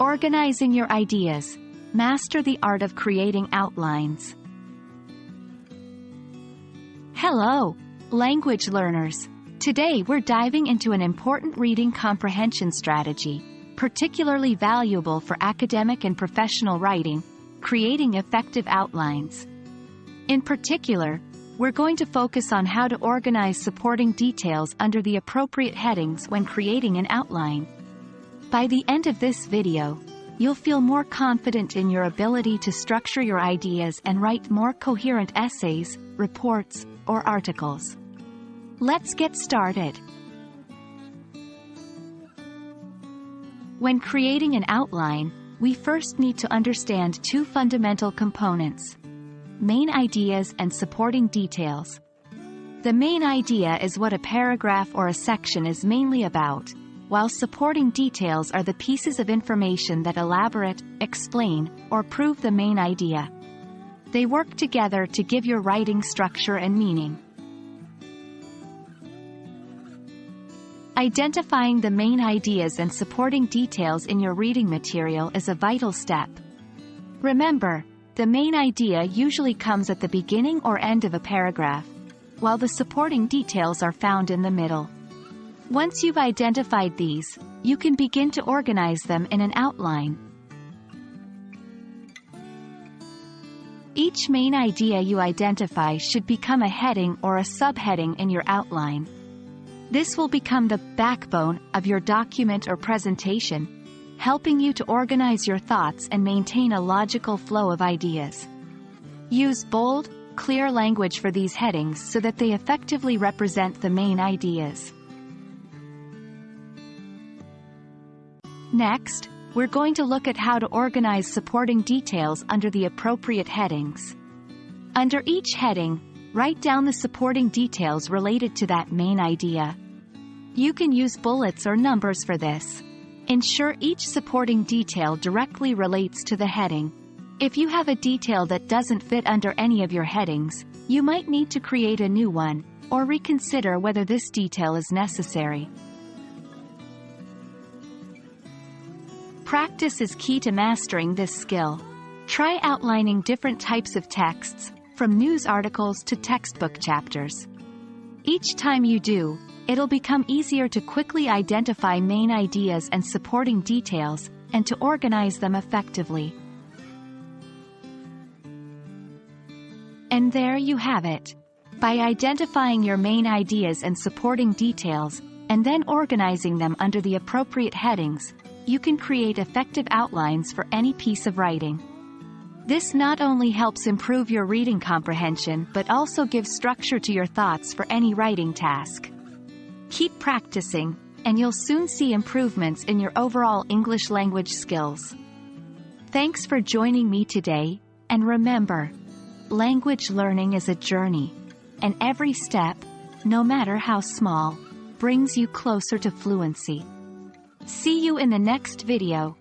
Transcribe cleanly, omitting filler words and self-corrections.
Organizing your ideas. Master the art of creating outlines. Hello, language learners. Today we're diving into an important reading comprehension strategy, particularly valuable for academic and professional writing, creating effective outlines. In particular, we're going to focus on how to organize supporting details under the appropriate headings when creating an outline. By the end of this video, you'll feel more confident in your ability to structure your ideas and write more coherent essays, reports, or articles. Let's get started. When creating an outline, we first need to understand two fundamental components: main ideas and supporting details. The main idea is what a paragraph or a section is mainly about, while supporting details are the pieces of information that elaborate, explain, or prove the main idea. They work together to give your writing structure and meaning. Identifying the main ideas and supporting details in your reading material is a vital step. Remember, the main idea usually comes at the beginning or end of a paragraph, while the supporting details are found in the middle. Once you've identified these, you can begin to organize them in an outline. Each main idea you identify should become a heading or a subheading in your outline. This will become the backbone of your document or presentation, helping you to organize your thoughts and maintain a logical flow of ideas. Use bold, clear language for these headings so that they effectively represent the main ideas. Next, we're going to look at how to organize supporting details under the appropriate headings. Under each heading, write down the supporting details related to that main idea. You can use bullets or numbers for this. Ensure each supporting detail directly relates to the heading. If you have a detail that doesn't fit under any of your headings, you might need to create a new one, or reconsider whether this detail is necessary. Practice is key to mastering this skill. Try outlining different types of texts, from news articles to textbook chapters. Each time you do, it'll become easier to quickly identify main ideas and supporting details, and to organize them effectively. And there you have it. By identifying your main ideas and supporting details, and then organizing them under the appropriate headings, you can create effective outlines for any piece of writing. This not only helps improve your reading comprehension but also gives structure to your thoughts for any writing task. Keep practicing, and you'll soon see improvements in your overall English language skills. Thanks for joining me today, and remember, language learning is a journey, and every step, no matter how small, brings you closer to fluency. See you in the next video.